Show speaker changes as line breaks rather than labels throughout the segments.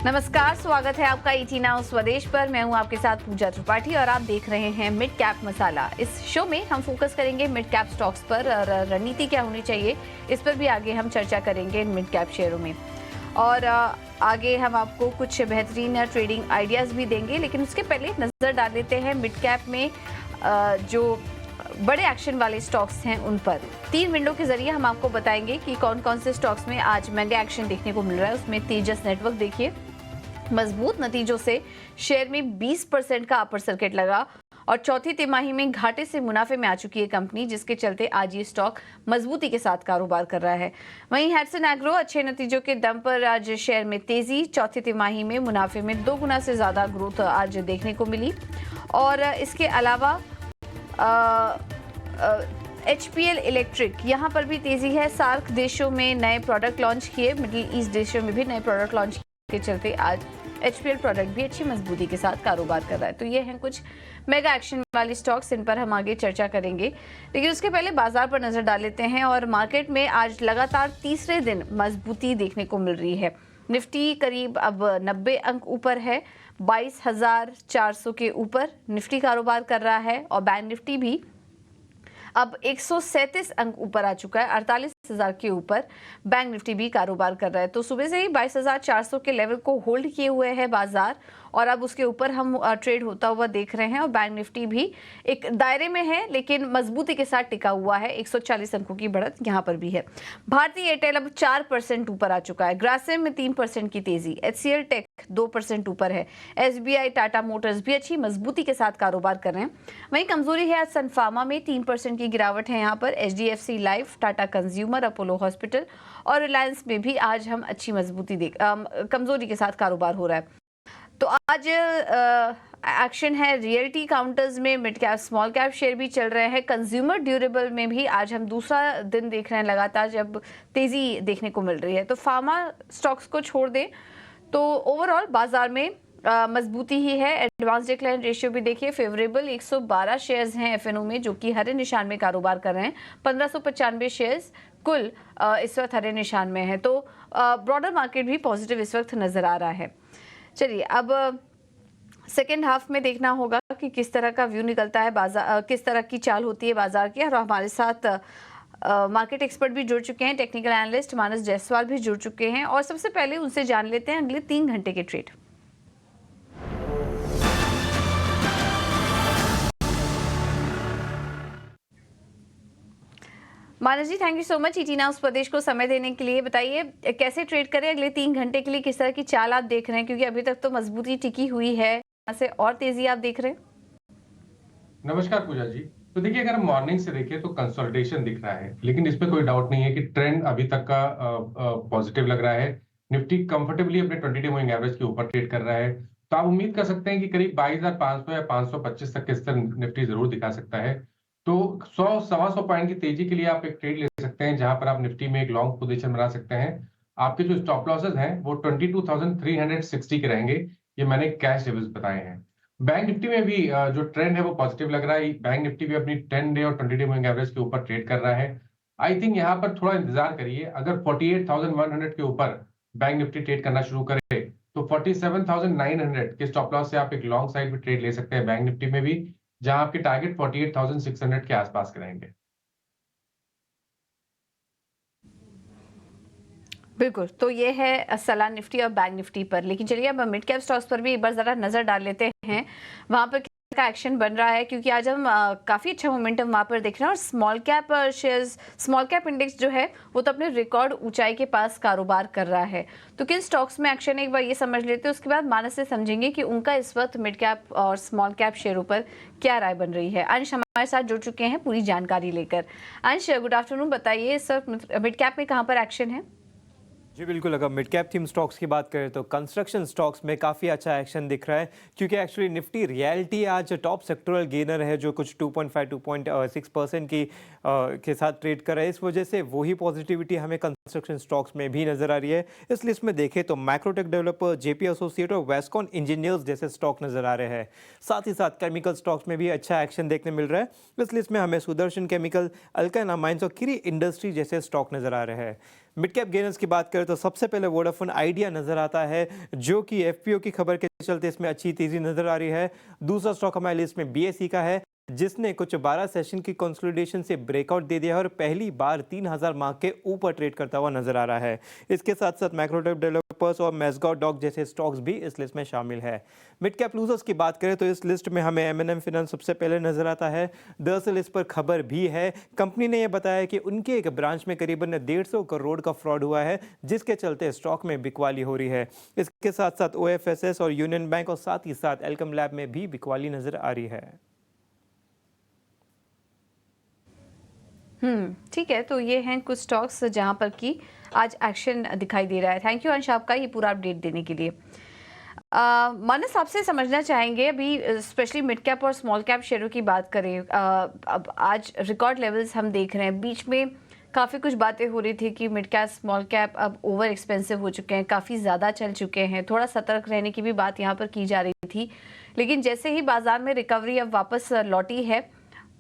नमस्कार, स्वागत है आपका ईटी नाउ स्वदेश पर। मैं हूं आपके साथ पूजा त्रिपाठी और आप देख रहे हैं मिड कैप मसाला। इस शो में हम फोकस करेंगे मिड कैप स्टॉक्स पर और रणनीति क्या होनी चाहिए इस पर भी आगे हम चर्चा करेंगे मिड कैप शेयरों में। और आगे हम आपको कुछ बेहतरीन ट्रेडिंग आइडियाज़ भी देंगे, लेकिन उसके पहले नज़र डाल लेते हैं मिड कैप में जो बड़े एक्शन वाले स्टॉक्स हैं उन पर। 3 विंडो के जरिए हम आपको बताएंगे कि कौन कौन से स्टॉक्स में आज मेगा एक्शन देखने को मिल रहा है। उसमें तेजस नेटवर्क देखिए, मजबूत नतीजों से शेयर में 20% का अपर सर्किट लगा और चौथी तिमाही में घाटे से मुनाफे में आ चुकी है कंपनी, जिसके चलते आज ये स्टॉक मजबूती के साथ कारोबार कर रहा है। वहीं हैट्सन एग्रो अच्छे नतीजों के दम पर आज शेयर में तेजी, चौथी तिमाही में मुनाफे में 2 गुना से ज्यादा ग्रोथ आज देखने को मिली। और इसके अलावा HPL इलेक्ट्रिक, यहाँ पर भी तेजी है। सार्क देशों में नए प्रोडक्ट लॉन्च किए, मिडिल ईस्ट देशों में भी नए प्रोडक्ट लॉन्च के चलते आज HPL प्रोडक्ट भी अच्छी मजबूती के साथ कारोबार कर रहा है। तो ये हैं कुछ मेगा एक्शन वाली स्टॉक्स, इन पर हम आगे चर्चा करेंगे, लेकिन उसके पहले बाजार पर नजर डाल लेते हैं। और मार्केट में आज लगातार तीसरे दिन मजबूती देखने को मिल रही है। निफ्टी करीब अब 90 अंक ऊपर है, 22,400 के ऊपर निफ्टी कारोबार कर रहा है। और बैंक निफ्टी भी अब 137 अंक ऊपर आ चुका है, 48,000 के ऊपर बैंक निफ्टी भी कारोबार कर रहा है। तो सुबह से ही 22,400 के लेवल को होल्ड किए हुए है बाजार और अब उसके ऊपर हम ट्रेड होता हुआ देख रहे हैं। और बैंक निफ्टी भी एक दायरे में है, लेकिन मजबूती के साथ टिका हुआ है। 140 अंकों की बढ़त यहाँ पर भी है। भारतीय एयरटेल अब 4% ऊपर आ चुका है, ग्रासिम में 3% की तेजी, HCL टेक 2% ऊपर है, SBI टाटा मोटर्स भी अच्छी मजबूती के साथ कारोबार कर रहे हैं। वहीं कमजोरी है आज सन फार्मा में, 3% की गिरावट है यहाँ पर। HDFC life, Tata consumer, Apollo hospital और रिलायंस में भी आज हम अच्छी मजबूती कमजोरी के साथ कारोबार हो रहा है। तो आज एक्शन है रियल्टी काउंटर्स में, mid cap small cap share भी चल रहे हैं। कंज्यूमर ड्यूरेबल में भी आज हम दूसरा दिन देख रहे हैं लगातार जब तेजी देखने को मिल रही है। तो फार्मा स्टॉक्स को छोड़ दें तो ओवरऑल बाजार में मजबूती ही है। एडवांस डिक्लाइन रेशियो भी देखिए फेवरेबल, 112 शेयर्स हैं FNO में जो कि हरे निशान में कारोबार कर रहे हैं। 1595 शेयर्स कुल इस वक्त हरे निशान में है। तो ब्रॉडर मार्केट भी पॉजिटिव इस वक्त नजर आ रहा है। चलिए अब सेकेंड हाफ में देखना होगा कि किस तरह का व्यू निकलता है बाजार, किस तरह की चाल होती है बाजार की। और हमारे साथ मार्केट एक्सपर्ट भी जुड़ चुके हैं, टेक्निकल एनालिस्ट मानस जायसवाल भी जुड़ चुके हैं। और सबसे पहले उनसे जान लेते हैं अगले 3 घंटे के trade. Manas ji, thank you so much ET Now Swadesh को समय देने के लिए। बताइए कैसे ट्रेड करें अगले 3 घंटे के लिए, किस तरह की चाल आप देख रहे हैं, क्योंकि अभी तक तो मजबूती टिकी हुई है, यहाँ से और तेजी आप देख रहे हैं?
नमस्कार पूजा जी। तो देखिए, अगर हम मॉर्निंग से देखें तो कंसोलिडेशन दिख रहा है, लेकिन इसमें कोई डाउट नहीं है कि ट्रेंड अभी तक का पॉजिटिव लग रहा है। निफ्टी कंफर्टेबली अपने 20 डे मूविंग एवरेज के ऊपर ट्रेड कर रहा है। तो आप उम्मीद कर सकते हैं कि करीब 22,500 या 525 तक के स्तर निफ्टी जरूर दिखा सकता है। तो 100-125 पॉइंट की तेजी के लिए आप एक ट्रेड ले सकते हैं, जहां पर आप निफ्टी में एक लॉन्ग पोजीशन बना सकते हैं। आपके जो स्टॉप लॉसेस हैं वो 22,360 के रहेंगे। ये मैंने कैश लेवल्स बताए हैं। बैंक निफ्टी में भी जो ट्रेंड है वो पॉजिटिव लग रहा है। बैंक निफ्टी भी अपनी 10 डे और 20 डे मूविंग एवरेज के ऊपर ट्रेड कर रहा है। आई थिंक यहाँ पर थोड़ा इंतजार करिए। अगर 48,100 के ऊपर बैंक निफ्टी ट्रेड करना शुरू करे तो 47,900 के स्टॉप लॉस से आप एक लॉन्ग साइड भी ट्रेड ले सकते हैं बैंक निफ्टी में भी, जहां आपके टारगेट 48,600 के आसपास के रहेंगे।
बिल्कुल, तो ये है सलाह निफ्टी और बैंक निफ्टी पर। लेकिन चलिए अब मिड कैप स्टॉक्स पर भी एक बार जरा नजर डाल लेते हैं, वहां पर का एक्शन बन रहा है, क्योंकि आज हम काफी अच्छा मोमेंटम वहां पर देख रहे हैं। और small cap shares, small cap index जो है वो तो अपने रिकॉर्ड ऊंचाई के पास कारोबार कर रहा है। तो किन स्टॉक्स में एक्शन है एक बार ये समझ लेते हैं, उसके बाद मानस से समझेंगे कि उनका इस वक्त मिड कैप और स्मॉल कैप शेयरों पर क्या राय बन रही है। अंश हमारे साथ जुड़ चुके हैं पूरी जानकारी लेकर। अंश, गुड आफ्टरनून, बताइए इस वक्त मिड कैप में कहाँ पर एक्शन है?
जी बिल्कुल, अगर मिड कैप थीम स्टॉक्स की बात करें तो कंस्ट्रक्शन स्टॉक्स में काफ़ी अच्छा एक्शन दिख रहा है, क्योंकि एक्चुअली निफ्टी रियलिटी आज टॉप सेक्टोरल गेनर है, जो कुछ 2.5-2.6% की के साथ ट्रेड कर रहा है। इस वजह से वही पॉजिटिविटी हमें कंस्ट्रक्शन स्टॉक्स में भी नजर आ रही है। इस लिस्ट में देखें तो मैक्रोटेक डेवलपर, जेपी एसोसिएट और वेस्कॉन इंजीनियर्स जैसे स्टॉक नजर आ रहे हैं। साथ ही साथ केमिकल स्टॉक्स में भी अच्छा एक्शन देखने मिल रहा है। इस लिस्ट में हमें सुदर्शन केमिकल, अल्काइन माइंस और किरी इंडस्ट्री जैसे स्टॉक नजर आ रहे हैं। मिड कैप गेनर्स की बात करें तो सबसे पहले वोडाफोन आइडिया नजर आता है, जो कि एफपीओ की खबर के चलते इसमें अच्छी तेजी नजर आ रही है। दूसरा स्टॉक हमारी लिस्ट में बीएसई का है, जिसने कुछ 12 सेशन की कंसोलिडेशन से ब्रेकआउट दे दिया है और पहली बार 3000 मार्क के ऊपर ट्रेड करता हुआ नजर आ रहा है। इसके साथ साथ मैक्रोटेक डेवलपर्स और मैस्गॉट डॉक जैसे स्टॉक्स भी इस लिस्ट में शामिल है। मिड कैप लूजर्स की बात करें तो इस लिस्ट में हमें एमएनएम फाइनेंस सबसे पहले नजर आता है। दरअसल इस पर खबर भी है, कंपनी ने यह बताया कि उनके एक ब्रांच में करीबन 150 करोड़ का फ्रॉड हुआ है, जिसके चलते स्टॉक में बिकवाली हो रही है। इसके साथ साथ ओएफएसएस और यूनियन बैंक और साथ ही साथ एल्कम लैब में भी बिकवाली नजर आ रही है।
ठीक है, तो ये हैं कुछ स्टॉक्स जहां पर कि आज एक्शन दिखाई दे रहा है। थैंक यू अंश आपका ये पूरा अपडेट देने के लिए। मानस, आपसे समझना चाहेंगे अभी स्पेशली मिड कैप और स्मॉल कैप शेयरों की बात करें। अब आज रिकॉर्ड लेवल्स हम देख रहे हैं। बीच में काफ़ी कुछ बातें हो रही थी कि मिड कैप स्मॉल कैप अब ओवर एक्सपेंसिव हो चुके हैं, काफ़ी ज़्यादा चल चुके हैं, थोड़ा सतर्क रहने की भी बात यहाँ पर की जा रही थी। लेकिन जैसे ही बाजार में रिकवरी अब वापस लौटी है,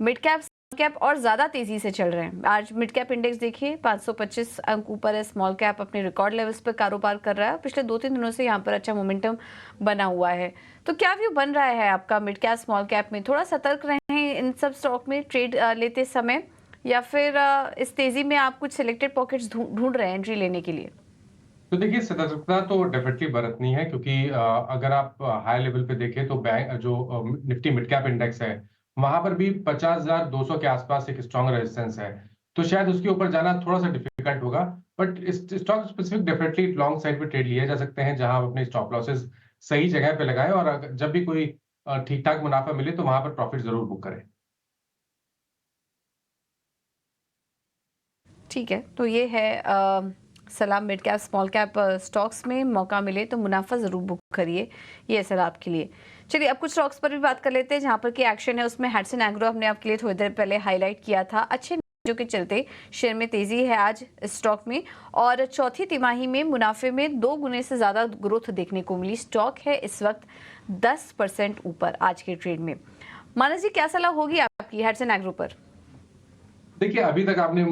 मिड कैप कैप और ज्यादा तेजी से चल रहे हैं। आज मिड कैप इंडेक्स देखिए 525 अंक ऊपर है, स्मॉल कैप अपने रिकॉर्ड लेवल्स पर कारोबार कर रहा है। पिछले 2-3 दिनों से यहाँ पर अच्छा मोमेंटम बना हुआ है। तो क्या व्यू बन रहा है आपका मिड कैप स्मॉल कैप में? थोड़ा सतर्क रहें इन सब स्टॉक में ट्रेड लेते समय, या फिर इस तेजी में आप कुछ सिलेक्टेड पॉकेट्स ढूंढ रहे हैं एंट्री लेने के लिए?
तो देखिए, सतर्कता तो डेफिनेटली बरतनी है, क्योंकि अगर आप हाई लेवल पे देखें तो बैंक जो निफ्टी मिड कैप इंडेक्स है, वहां पर भी 50,200 के आसपास एक स्ट्रॉन्ग रेजिस्टेंस है। तो शायद उसके ऊपर जाना थोड़ा सा डिफिकल्ट होगा, बट इस stock specific definitely long side पे ट्रेड लिए जा सकते हैं, जहां आप अपने स्टॉप लॉसेस सही जगह पे लगाएं और जब भी कोई ठीक ठाक मुनाफा मिले तो वहां पर प्रॉफिट जरूर बुक करें।
ठीक है, तो ये है सलाह mid cap small cap stocks में मौका मिले तो मुनाफा जरूर बुक करिए, ये सलाह आपके लिए। चलिए अब कुछ स्टॉक्स पर भी बात कर लेते हैं जहां पर कि एक्शन है। उसमें हैट्सन एग्रो हमने आपके लिए थोड़ी देर पहले हाईलाइट किया था। अच्छे जो के चलते शेयर में तेजी है आज स्टॉक में, और चौथी तिमाही में मुनाफे में 2 गुने से ज्यादा ग्रोथ देखने को मिली। स्टॉक है इस वक्त 10% ऊपर आज के ट्रेड में। मानस जी, क्या सलाह होगी आपकी हैट्सन एग्रो पर?
देखिए, अभी तक आपने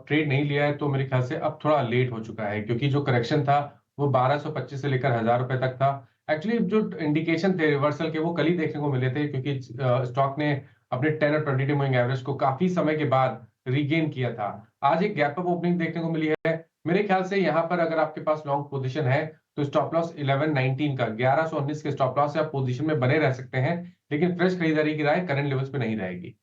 ट्रेड नहीं लिया है तो मेरे ख्याल से अब थोड़ा लेट हो चुका है, क्योंकि जो करेक्शन था वो 1225 से लेकर 1000 रुपए तक था। एक्चुअली जो इंडिकेशन थे रिवर्सल के वो कल ही देखने को मिले थे, क्योंकि स्टॉक ने अपने 10 और 20 डे मूविंग एवरेज को काफी समय के बाद रीगेन किया था। आज एक गैप अप ओपनिंग देखने को मिली है। मेरे ख्याल से यहाँ पर अगर आपके पास लॉन्ग पोजीशन है तो स्टॉप लॉस 1119 का 1119 के स्टॉप लॉस से आप पोजीशन में बने रह सकते हैं, लेकिन फ्रेश खरीदारी की राय करंट लेवल्स पे नहीं रहेगी।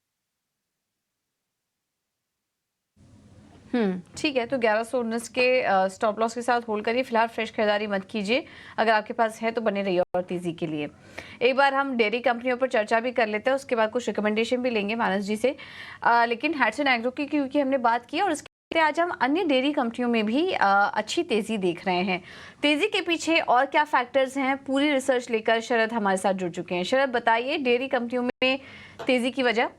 ठीक है, तो 1119 के स्टॉप लॉस के साथ होल्ड करिए। फिलहाल फ्रेश खरीदारी मत कीजिए, अगर आपके पास है तो बने रहिए और तेजी के लिए। एक बार हम डेयरी कंपनियों पर चर्चा भी कर लेते हैं, उसके बाद कुछ रिकमेंडेशन भी लेंगे मानस जी से। लेकिन हैट्सन एग्रो की क्योंकि हमने बात की, और उसके आज हम अन्य डेयरी कंपनियों में भी अच्छी तेजी देख रहे हैं। तेजी के पीछे और क्या फैक्टर्स हैं, पूरी रिसर्च लेकर शरद हमारे साथ जुड़ चुके हैं। शरद, बताइए डेयरी कंपनियों में तेजी की वजह।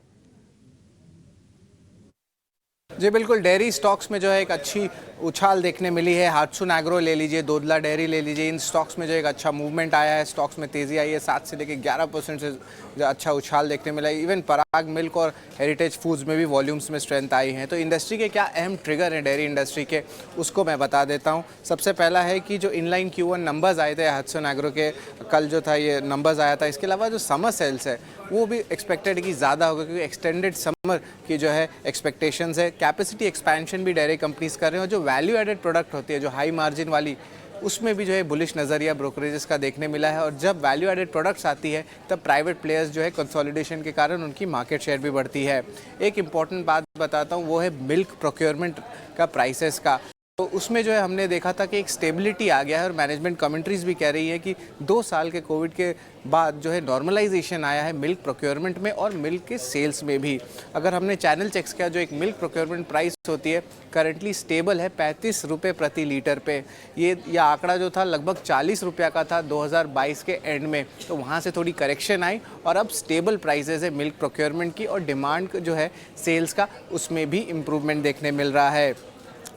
जी बिल्कुल, डेयरी स्टॉक्स में जो है एक अच्छी उछाल देखने मिली है। हाटसुन एग्रो ले लीजिए, दोदला डेयरी ले लीजिए, इन स्टॉक्स में जो एक अच्छा मूवमेंट आया है, स्टॉक्स में तेज़ी आई है। 7 से लेकर 11% से जो अच्छा उछाल देखने मिला है। इवन पराग मिल्क और हेरिटेज फूड्स में भी वॉल्यूम्स में स्ट्रेंथ आई है। तो इंडस्ट्री के क्या अहम ट्रिगर हैं डेयरी इंडस्ट्री के, उसको मैं बता देता हूँ। सबसे पहला है कि जो इनलाइन Q1 नंबर्स आए थे हाटसुन एग्रो के, कल जो था ये नंबर्स आया था। इसके अलावा जो समर सेल्स है वो भी एक्सपेक्टेड कि ज़्यादा होगा, क्योंकि एक्सटेंडेड समर की जो है एक्सपेक्टेशंस है। कैपेसिटी एक्सपेंशन भी डेयरी कंपनीज कर रहे हैं, और जो वैल्यू एडेड प्रोडक्ट होती है जो हाई मार्जिन वाली, उसमें भी जो है बुलिश नज़रिया ब्रोकरेजेस का देखने मिला है। और जब वैल्यू एडेड प्रोडक्ट्स आती है तब प्राइवेट प्लेयर्स जो है कंसोलिडेशन के कारण उनकी मार्केट शेयर भी बढ़ती है। एक इम्पॉर्टेंट बात बताता हूँ, वो है मिल्क प्रोक्योरमेंट का प्राइसेस का। तो उसमें जो है हमने देखा था कि एक स्टेबिलिटी आ गया है, और मैनेजमेंट कमेंट्रीज भी कह रही है कि 2 साल के कोविड के बाद जो है नॉर्मलाइजेशन आया है मिल्क प्रोक्योरमेंट में और मिल्क के सेल्स में भी। अगर हमने चैनल चेक्स किया, जो एक मिल्क प्रोक्योरमेंट प्राइस होती है करंटली स्टेबल है 35 रुपये प्रति लीटर पे। ये आंकड़ा जो था लगभग 40 रुपये का था 2022 के एंड में। तो वहाँ से थोड़ी करेक्शन आई और अब स्टेबल प्राइसेस है मिल्क प्रोक्योरमेंट की, और डिमांड जो है सेल्स का उसमें भी इम्प्रूवमेंट देखने मिल रहा है।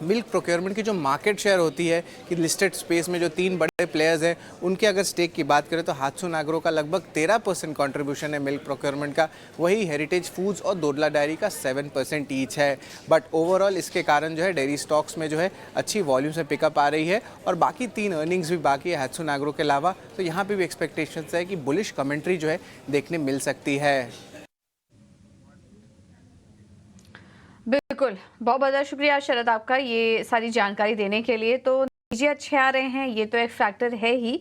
मिल्क प्रोक्योरमेंट की जो मार्केट शेयर होती है कि लिस्टेड स्पेस में जो 3 बड़े प्लेयर्स हैं उनके अगर स्टेक की बात करें तो हात्सुन एग्रो का लगभग 13% कंट्रीब्यूशन है मिल्क प्रोक्योरमेंट का, वही हेरिटेज फूड्स और दोदला डेयरी का 7% ईच है। बट ओवरऑल इसके कारण जो है डेयरी स्टॉक्स में जो है अच्छी वॉल्यूम से पिकअप आ रही है और बाकी 3 अर्निंग्स भी बाकी है हात्सुन एग्रो के अलावा, तो यहाँ पे भी एक्सपेक्टेशंस है कि बुलिश कमेंट्री जो है देखने मिल सकती है।
बिल्कुल, बहुत बहुत शुक्रिया शरद आपका ये सारी जानकारी देने के लिए। तो नतीजे अच्छे आ रहे हैं, ये तो एक फैक्टर है ही,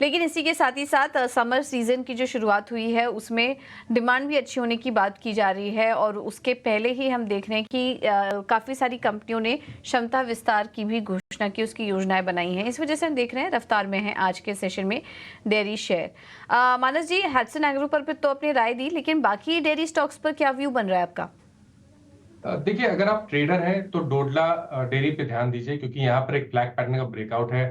लेकिन इसी के साथ ही साथ समर सीजन की जो शुरुआत हुई है उसमें डिमांड भी अच्छी होने की बात की जा रही है और उसके पहले ही हम देख रहे हैं कि काफ़ी सारी कंपनियों ने क्षमता विस्तार की भी घोषणा की, उसकी योजनाएं बनाई हैं। इस वजह से हम देख रहे हैं रफ्तार में है आज के सेशन में डेयरी शेयर। मानस जी, हात्सुन एग्रो पर तो अपनी राय दी, लेकिन बाकी डेयरी स्टॉक्स पर क्या व्यू बन रहा है आपका?
देखिए, अगर आप ट्रेडर हैं तो डोडला डेयरी पे ध्यान दीजिए, क्योंकि यहाँ पर एक फ्लैग पैटर्न का ब्रेकआउट है।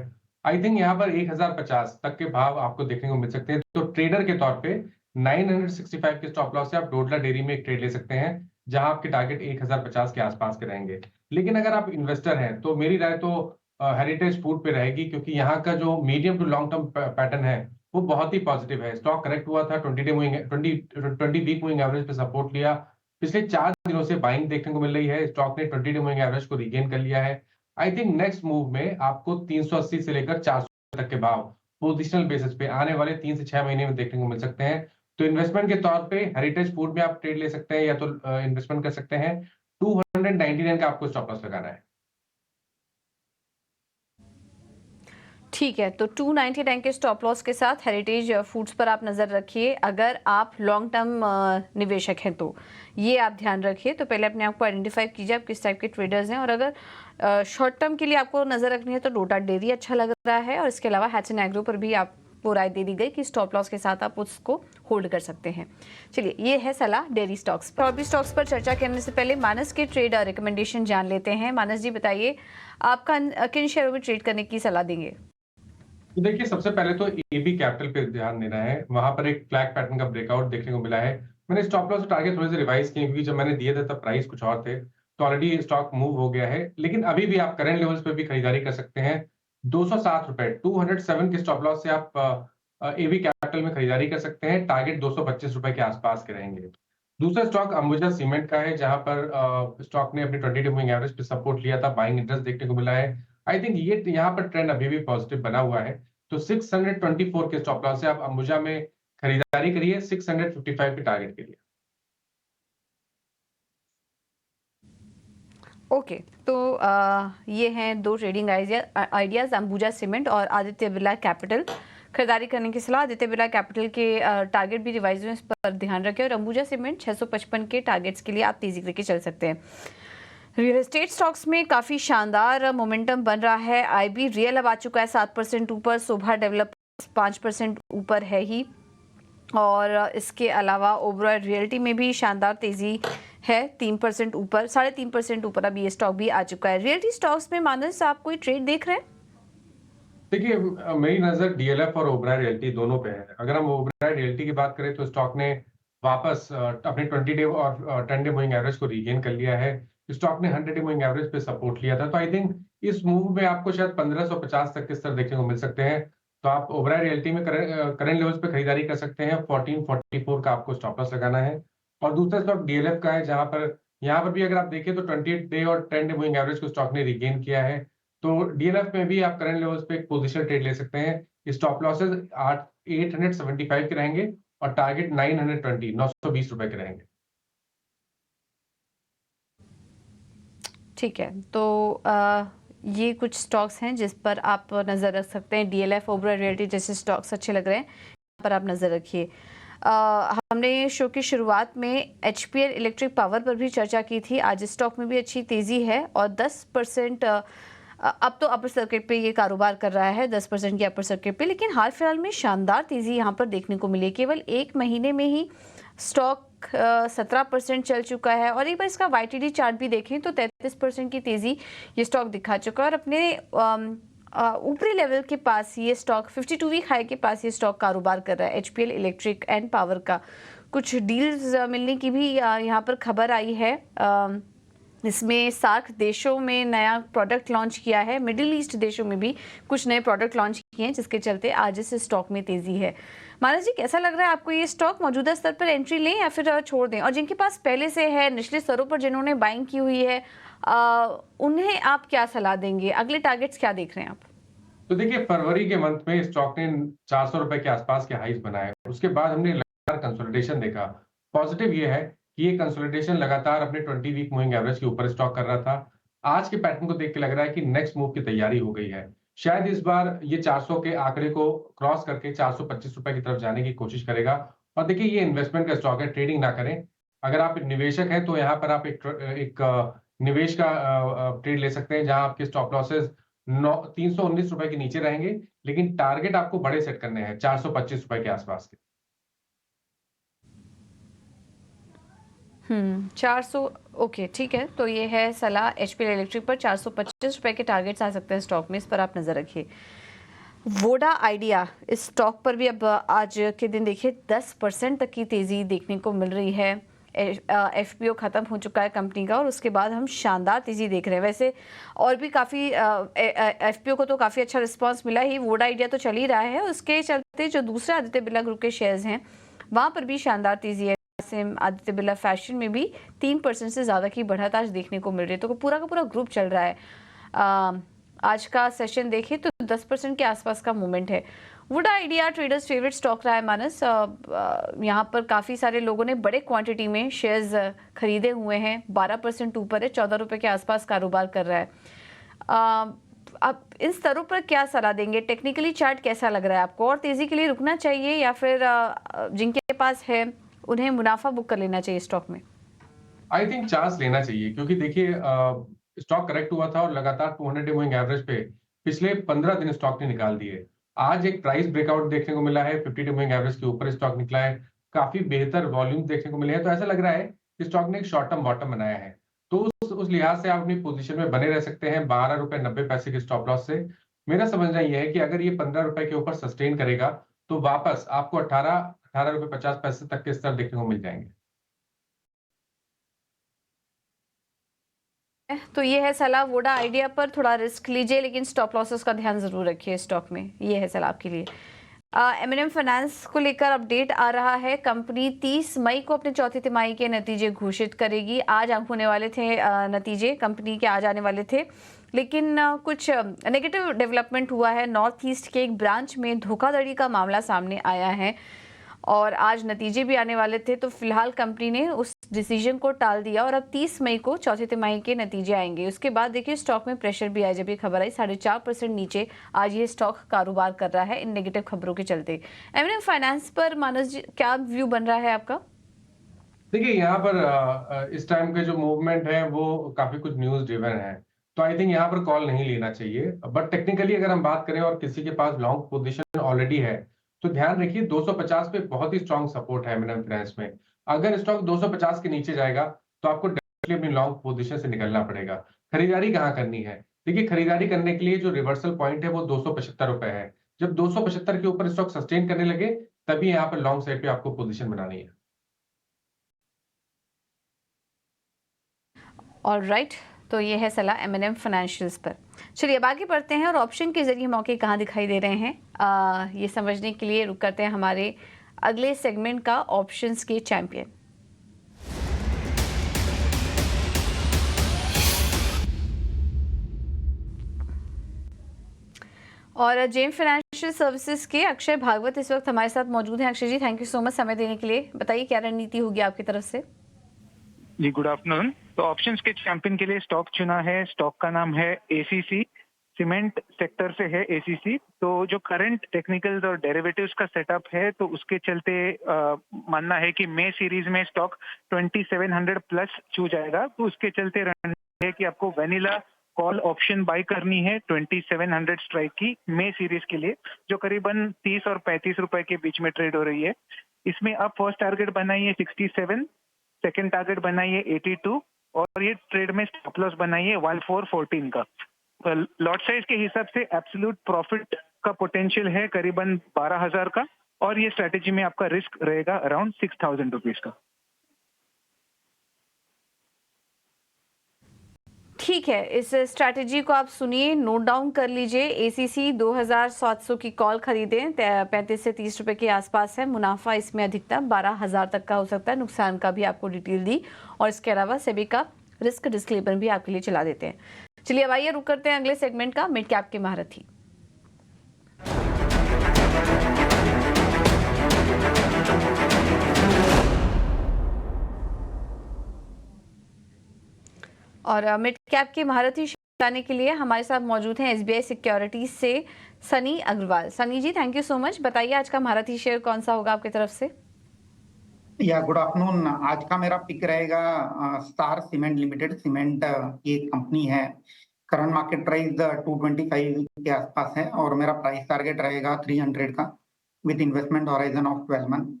आई थिंक यहाँ पर 1050 तक के भाव आपको देखने को मिल सकते हैं। तो ट्रेडर के तौर पे 965 के स्टॉप लॉस से आप डोडला डेयरी में एक ट्रेड ले सकते हैं, जहां आपके टारगेट 1050 के आसपास के रहेंगे। लेकिन अगर आप इन्वेस्टर हैं तो मेरी राय तो हेरिटेज फूड पे रहेगी, क्योंकि यहाँ का जो medium to long term pattern है वो बहुत ही पॉजिटिव है। स्टॉक करेक्ट हुआ था, 20 वीक मूविंग एवरेज पे सपोर्ट लिया। पिछले 4 दिनों से बाइंग देखने को मिल रही है। स्टॉक ने 20 डे मूविंग एवरेज को रिगेन कर लिया है। आई थिंक नेक्स्ट मूव में आपको 380 से लेकर 400 तक के भाव पोजिशनल बेसिस पे आने वाले 3 से 6 महीने में देखने को मिल सकते हैं। तो इन्वेस्टमेंट के तौर पे हेरिटेज फूड में आप ट्रेड ले सकते हैं या तो इन्वेस्टमेंट कर सकते हैं। 299 का आपको स्टॉप लॉस लगाना है।
ठीक है, तो 299 के स्टॉप लॉस के साथ हेरिटेज फूड्स पर आप नज़र रखिए। अगर आप लॉन्ग टर्म निवेशक हैं तो ये आप ध्यान रखिए। तो पहले अपने आप को आइडेंटिफाई कीजिए आप किस टाइप के ट्रेडर्स हैं, और अगर शॉर्ट टर्म के लिए आपको नज़र रखनी है तो डोडला डेयरी अच्छा लग रहा है, और इसके अलावा हात्सुन एग्रो पर भी आपको राय दे दी गई कि स्टॉप लॉस के साथ आप उसको होल्ड कर सकते हैं। चलिए, ये है सलाह डेयरी स्टॉक्स पर। और भी स्टॉक्स पर चर्चा करने से पहले मानस के ट्रेड रिकमेंडेशन जान लेते हैं। मानस जी, बताइए आपका किन शेयरों में ट्रेड करने की सलाह देंगे?
तो देखिए, सबसे पहले तो एबी कैपिटल पे ध्यान देना है। वहां पर एक फ्लैग पैटर्न का ब्रेकआउट देखने को मिला है। मैंने स्टॉप लॉस और टारगेट थोड़े से रिवाइज किए, क्योंकि जब मैंने दिए थे तब प्राइस कुछ और थे। तो ऑलरेडी स्टॉक मूव हो गया है, लेकिन अभी भी आप करंट लेवल्स पे भी खरीदारी कर सकते हैं। 207 रुपए 207 के स्टॉप लॉस से आप एबी कैपिटल में खरीदारी कर सकते हैं। टारगेट 225 रुपए के आसपास के रहेंगे। दूसरा स्टॉक अंबुजा सीमेंट का है, जहां पर स्टॉक ने अपने 20 डे मूविंग एवरेज पे सपोर्ट लिया था। बाइंग इंटरेस्ट देखने को मिला है। आई थिंक ये यहाँ पर ट्रेंड अभी भी पॉजिटिव बना हुआ है। तो 624 के स्टॉप लॉस से आप अंबुजा में खरीदारी करिए 655 के टारगेट के लिए।
ओके, तो ये हैं दो ट्रेडिंग आइडियाज, अंबुजा सीमेंट और आदित्य बिरला कैपिटल। खरीदारी करने की सलाह। आदित्य बिरला कैपिटल के टारगेट भी रिवाइज हुए, इस पर ध्यान रखें, और अंबुजा सीमेंट 655 के टारगेट्स के लिए आप तेजी करके चल सकते हैं। रियल एस्टेट स्टॉक्स में काफ़ी शानदार मोमेंटम बन रहा है। आईबी रियल अब आ चुका है 7% ऊपर, शोभा डेवलपर्स 5% ऊपर है ही, और इसके अलावा ओबरॉय रियल्टी में भी शानदार तेजी है, 3% ऊपर, 3.5% ऊपर अब ये स्टॉक भी आ चुका है। रियल्टी स्टॉक्स में मानस आप कोई ट्रेड देख रहे हैं?
देखिए, मेरी नजर डीएलएफ और ओबराय रियल्टी दोनों पे है। अगर हम ओबराय रियल्टी की बात करें तो स्टॉक ने वापस अपने 20 डे और 10 डे मूविंग एवरेज को रीगेन कर लिया है। स्टॉक ने 100 डे मूविंग एवरेज पे सपोर्ट लिया था। तो आई थिंक इस मूव में आपको शायद 1550 तक के स्तर देखने को मिल सकते हैं। तो आप ओबराय रियल्टी में करंट लेवल्स पे खरीदारी कर सकते हैं। 1444 का आपको स्टॉप लॉस लगाना है। और दूसरा स्टॉक डीएलएफ का है, जहां पर यहाँ पर भी अगर आप देखें तो 28 डे और 10 डे मूविंग एवरेज को स्टॉक ने रीगेन किया है। तो डीएलएफ में भी आप करंट लेवल्स पे एक पोजीशन ट्रेड ले सकते हैं। स्टॉप लॉसेस 875 के रहेंगे और टारगेट 920 रुपए के रहेंगे।
ठीक है, तो ये कुछ स्टॉक्स हैं जिस पर आप नज़र रख सकते हैं। डीएलएफ, ओबराय रियल्टी जैसे स्टॉक्स अच्छे लग रहे हैं, यहाँ पर आप नज़र रखिए। हमने शो की शुरुआत में एचपीएल इलेक्ट्रिक पावर पर भी चर्चा की थी। आज स्टॉक में भी अच्छी तेज़ी है और 10% अब तो अपर सर्किट पे ये कारोबार कर रहा है, 10% की अपर सर्किट पे, लेकिन हाल फिलहाल में शानदार तेज़ी यहाँ पर देखने को मिली। केवल एक महीने में ही स्टॉक 17% चल चुका है, और एक बार इसका वाईटीडी चार्ट भी देखें तो 33% की तेज़ी ये स्टॉक दिखा चुका है, और अपने ऊपरी लेवल के पास ये स्टॉक 52 वीक हाई के पास ये स्टॉक कारोबार कर रहा है। एचपीएल इलेक्ट्रिक एंड पावर का कुछ डील्स मिलने की भी यहाँ पर खबर आई है। इसमें सार्क देशों में नया प्रोडक्ट लॉन्च किया है, मिडिल ईस्ट देशों में भी कुछ नए प्रोडक्ट लॉन्च किए हैं, जिसके चलते आज इस स्टॉक में तेजी है। मानस जी, कैसा लग रहा है आपको ये स्टॉक? मौजूदा स्तर पर एंट्री लें या फिर छोड़ दें? और जिनके पास पहले से है, निचले स्तरों पर जिन्होंने बाइंग की हुई है, उन्हें आप क्या सलाह देंगे? अगले टारगेट्स क्या देख रहे हैं आप?
तो देखिए, फरवरी के मंथ में स्टॉक ने 400 रुपए के आसपास के हाईज बनाए। उसके बाद हमने लगातार कंसोलिडेशन देखा। पॉजिटिव ये है कि ये कंसोलिडेशन लगातार अपने 20 वीक मूविंग एवरेज के ऊपर स्टॉक कर रहा था। आज के पैटर्न को देख के लग रहा है कि नेक्स्ट मूव की तैयारी हो गई है। शायद इस बार ये 400 के आंकड़े को क्रॉस करके 425 रुपए की तरफ जाने की कोशिश करेगा। और देखिए, ये इन्वेस्टमेंट का स्टॉक है, ट्रेडिंग ना करें। अगर आप एक निवेशक हैं तो यहाँ पर आप निवेश का ट्रेड ले सकते हैं, जहां आपके स्टॉप लॉसेस 319 रुपए के नीचे रहेंगे, लेकिन टारगेट आपको बड़े सेट करने हैं 425 रुपए के आसपास के।
400। ओके, ठीक है। तो ये है सलाह एचपीएल इलेक्ट्रिक पर 425 रुपए के टारगेट्स आ सकते हैं स्टॉक में, इस पर आप नजर रखिए। वोडा आइडिया, इस स्टॉक पर भी अब आज के दिन देखिए 10% तक की तेजी देखने को मिल रही है। एफपीओ खत्म हो चुका है कंपनी का और उसके बाद हम शानदार तेजी देख रहे हैं। वैसे और भी काफ़ी एफपीओ को तो काफ़ी अच्छा रिस्पांस मिला ही, वोडा आइडिया तो चल ही रहा है। उसके चलते जो दूसरे आदित्य बिरला ग्रुप के शेयर्स हैं वहाँ पर भी शानदार तेजी है। आदित्य बिरला फैशन में भी 3% से ज़्यादा की बढ़त आज देखने को मिल रही है। तो पूरा का पूरा ग्रुप चल रहा है। आज का सेशन देखें तो 10% के आसपास का मूवमेंट है। Would idea traders favourite stock रहा है मानस। यहाँ पर काफ़ी सारे लोगों ने बड़े क्वांटिटी में शेयर्स खरीदे हुए हैं। 12% ऊपर है, 14 रुपये के आसपास कारोबार कर रहा है। आप इन स्तरों पर क्या सलाह देंगे? टेक्निकली चार्ट कैसा लग रहा है आपको? और तेज़ी के लिए रुकना चाहिए या फिर जिनके पास है उन्हें मुनाफा बुक कर लेना चाहिए स्टॉक में?
आई थिंक चांस लेना चाहिए, क्योंकि देखिए, स्टॉक करेक्ट हुआ था और लगातार 200 डे मूविंग एवरेज पे पिछले 15 दिन स्टॉक ने निकाल दिए। आज एक प्राइस ब्रेकआउट देखने को मिला है, 50 डे मूविंग एवरेज के ऊपर स्टॉक निकला है, काफी बेहतर वॉल्यूम देखने को मिले हैं। तो ऐसा लग रहा है कि स्टॉक ने एक शॉर्ट टर्म बॉटम बनाया है। तो उस लिहाज से आप अपनी पोजीशन में बने रह सकते हैं 12 रुपए 90 पैसे के स्टॉप लॉस से। मेरा समझना यह है कि अगर ये 15 रुपए के ऊपर सस्टेन करेगा तो वापस आपको 18 रुपए 50 पैसे तक के स्तर देखने को मिल जाएंगे।
तो ये है सलाह। वोडा आइडिया पर थोड़ा रिस्क लीजिए, लेकिन स्टॉप लॉसेस का ध्यान जरूर रखिए स्टॉक में। ये है सलाह आपके लिए। एमएनएम फाइनेंस को लेकर अपडेट आ रहा है। कंपनी 30 मई को अपने चौथी तिमाही के नतीजे घोषित करेगी। आज होने वाले थे नतीजे कंपनी के, आज आने वाले थे, लेकिन कुछ नेगेटिव डेवलपमेंट हुआ है। नॉर्थ ईस्ट के एक ब्रांच में धोखाधड़ी का मामला सामने आया है और आज नतीजे भी आने वाले थे। तो फिलहाल कंपनी ने उस डिसीजन को टाल दिया और अब 30 मई को चौथी तिमाही के नतीजे आएंगे। उसके बाद देखिए स्टॉक में प्रेशर भी आया। जब ये खबर आई 4.5% नीचे आज ये स्टॉक कारोबार कर रहा है इन नेगेटिव खबरों के चलते। एमएनएम फाइनेंस पर मानस जी क्या व्यू बन रहा है आपका?
देखिए, यहाँ पर इस टाइम के जो मूवमेंट है वो काफी कुछ न्यूज ड्रिवन है, तो आई थिंक यहाँ पर कॉल नहीं लेना चाहिए। बट टेक्निकली अगर हम बात करें और किसी के पास लॉन्ग पोजीशन ऑलरेडी है तो ध्यान रखिए 250 पे बहुत ही स्ट्रांग सपोर्ट है एमएनएम फाइनेंस में। अगर स्टॉक 250 के नीचे जाएगा तो आपको डेफिनेटली अपनी लॉन्ग पोजीशन से निकलना पड़ेगा। खरीदारी कहाँ करनी है? देखिए, खरीदारी करने के लिए जो रिवर्सल पॉइंट है वो 275 रुपए है। जब 275 के ऊपर स्टॉक सस्टेन करने लगे तभी यहाँ पर लॉन्ग साइड पे आपको पोजीशन बनानी है।
ऑलराइट, तो ये है सलाह एमएनएम फाइनेंशियल्स पर। चलिए अब आगे बढ़ते हैं और ऑप्शन के जरिए मौके कहाँ दिखाई दे रहे हैं ये समझने के लिए रुक करते हैं हमारे अगले सेगमेंट का, ऑप्शंस के चैंपियन। और जेम फाइनेंशियल सर्विसेज के अक्षय भागवत इस वक्त हमारे साथ मौजूद हैं। अक्षय जी, थैंक यू सो मच समय देने के लिए। बताइए क्या रणनीति होगी आपकी तरफ से?
जी गुड आफ्टरनून। तो ऑप्शंस के चैंपियन के लिए स्टॉक चुना है। स्टॉक का नाम है एसीसी, सीमेंट सेक्टर से है एसीसी। तो जो करंट टेक्निकल्स और डेरिवेटिव्स का सेटअप है तो उसके चलते मानना है कि मे सीरीज में स्टॉक 2700 प्लस छू जाएगा। तो उसके चलते रणनीति है कि आपको वेनिला कॉल ऑप्शन बाय करनी है 2700 स्ट्राइक की मे सीरीज के लिए, जो करीबन 30 और 35 रुपए के बीच में ट्रेड हो रही है। इसमें आप फर्स्ट टारगेट बनाइए 67, सेकेंड टारगेट बनाइए 82 और ये ट्रेड में स्टॉप लॉस बनाइए 1414 का। लॉट साइज के हिसाब से एब्सोल्यूट प्रॉफिट का पोटेंशियल है करीबन 12,000 का और ये स्ट्रैटेजी में आपका रिस्क रहेगा अराउंड 6,000 रुपीज का।
ठीक है, इस स्ट्रैटेजी को आप सुनिए, नोट डाउन कर लीजिए। एसीसी 2700 की कॉल खरीदें, 35 से 30 रुपए के आसपास है। मुनाफा इसमें अधिकतम 12,000 तक का हो सकता है। नुकसान का भी आपको डिटेल दी और इसके अलावा सेबी का रिस्क डिस्क्लेमर भी आपके लिए चला देते हैं। चलिए अब आइए रुक करते हैं अगले सेगमेंट का, मिड कैप के महारथी। और मिड कैप के महारथी बताने के लिए हमारे साथ मौजूद हैं एसबीआई सिक्योरिटीज से सनी अग्रवाल। सनी जी, थैंक यू सो मच। बताइए आज का महारथी शेयर कौन सा होगा आपकी तरफ से?
या गुड आफ्टरनून। आज का मेरा पिक रहेगा स्टार सीमेंट लिमिटेड। सीमेंट ये कंपनी है, करंट मार्केट प्राइस 225 के आसपास है और मेरा प्राइस टारगेट रहेगा 300 का with investment horizon of 12 month.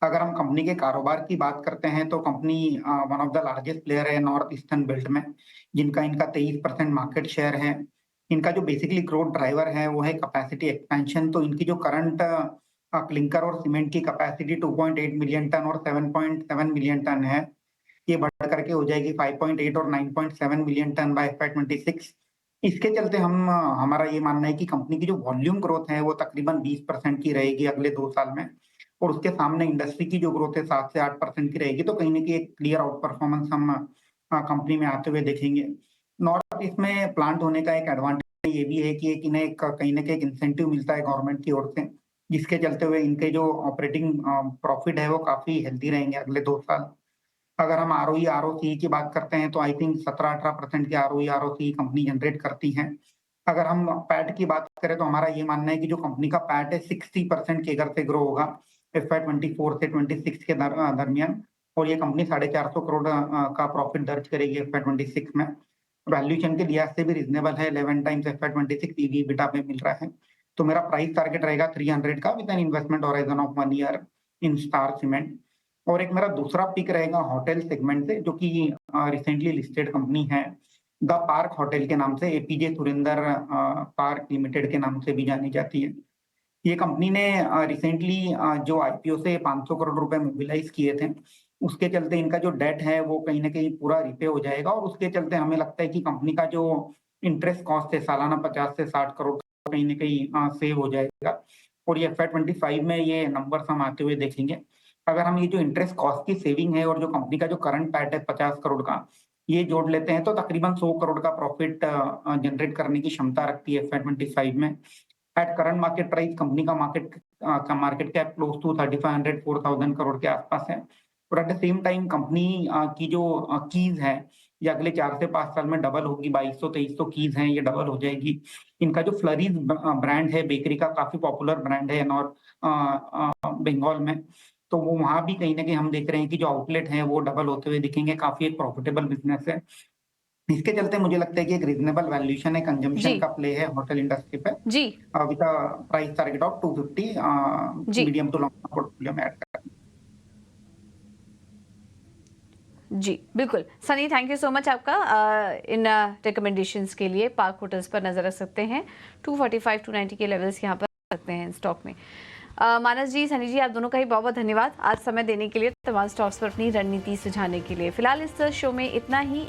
अगर हम कंपनी के कारोबार की बात करते हैं तो company one of the largest player है नॉर्थ ईस्टर्न बेल्ट में, जिनका इनका 23% मार्केट शेयर है। इनका जो बेसिकली ग्रोथ ड्राइवर है वो है कैपेसिटी एक्सपेंशन। तो इनकी जो करंट क्लिंकर और सीमेंट की कैपेसिटी 2.8 मिलियन टन और 7.7 मिलियन टन है, ये बढ़ करके हो जाएगी 5.8 और 9.7 मिलियन टन बाय FY26। इसके चलते हमारा ये मानना है कि कंपनी की जो वॉल्यूम ग्रोथ है वो तकरीबन 20% की रहेगी अगले 2 साल में, और उसके सामने इंडस्ट्री की जो ग्रोथ है 7 से 8% की रहेगी। तो कहीं ना कहीं एक क्लियर आउट परफॉर्मेंस हम कंपनी में आते हुए देखेंगे। नॉर्थ ईस्ट में प्लांट होने का एक एडवांटेज ये भी है कि इन्हें कहीं ना कहीं एक इंसेंटिव मिलता है गवर्नमेंट की ओर से, जिसके चलते हुए इनके जो ऑपरेटिंग प्रॉफिट है वो काफी हेल्दी रहेंगे अगले 2 साल। अगर हम ROE ROCE की बात करते हैं तो आई थिंक 17-18% की ROE ROCE कंपनी जनरेट करती है। अगर हम पैट की बात करें तो हमारा ये मानना है कि जो कंपनी का पैट है 60% के से ग्रो होगा FY24 से 26 के दरमियान, और ये कंपनी 450 करोड़ का प्रॉफिट दर्ज करेगी FY26 में। वैल्यूएशन के लिहाज से भी रिजनेबल है, 11 टाइम्स FY26 EBITDA पे मिल रहा है। तो मेरा प्राइस टारगेट रहेगा 300 का with an investment horizon of 1 year in star cement. और एक मेरा दूसरा पिक रहेगा होटल सेगमेंट से, जो कि रिसेंटली लिस्टेड कंपनी है द पार्क होटल के नाम से, APJ सुरेंद्र पार्क लिमिटेड के नाम से भी जानी जाती है। ये कंपनी ने रिसेंटली जो IPO से 500 करोड़ रुपए मोबिलाइज किए थे, उसके चलते इनका जो डेट है वो कहीं ना कहीं पूरा रिपे हो जाएगा, और उसके चलते हमें लगता है कि कंपनी का जो इंटरेस्ट कॉस्ट है सालाना 50 से 60 करोड़ कहीं ना कहीं सेव हो जाएगा, और ये FY25 में ये नंबर्स हम आते हुए देखेंगे। अगर हम ये जो इंटरेस्ट कॉस्ट की सेविंग है और जो कंपनी का जो करंट पैट है 50 करोड़ का, ये जोड़ लेते हैं तो तकरीबन 100 करोड़ का प्रॉफिट जनरेट करने की क्षमता रखती है FY25 में। At current market price company का market cap close to 3500-4000 crore के आसपास है, और at the same time company की जो कीज है ये अगले 4 से 5 साल में डबल होगी। 2200-2300 कीज हैं, ये डबल हो जाएगी। इनका जो फ्लरीज ब्रांड है बेकरी का, काफी पॉपुलर ब्रांड है नॉर्थ बंगाल में, तो वो वहां भी कहीं ना कहीं हम देख रहे हैं कि जो आउटलेट है वो डबल होते हुए दिखेंगे। काफी एक प्रॉफिटेबल बिजनेस है। इसके चलते मुझे लगता है कि एक रीजनेबल वैल्यूएशन है, कंजम्पशन का प्ले है होटल इंडस्ट्री पे
जी,
with price target of 250 medium to long portfolio में ऐड करना।
जी बिल्कुल Sunny, thank you so much आपका इन रिकमेंडेशंस के लिए। पार्क होटल्स पर नजर रख सकते हैं, 245-290 के लेवल्स यहाँ पर सकते हैं स्टॉक में। मानस जी, सनी जी, आप दोनों का ही बहुत बहुत धन्यवाद आज समय देने के लिए, तमाम स्टॉक्स पर अपनी रणनीति सुझाने के लिए। फिलहाल इस शो में इतना ही।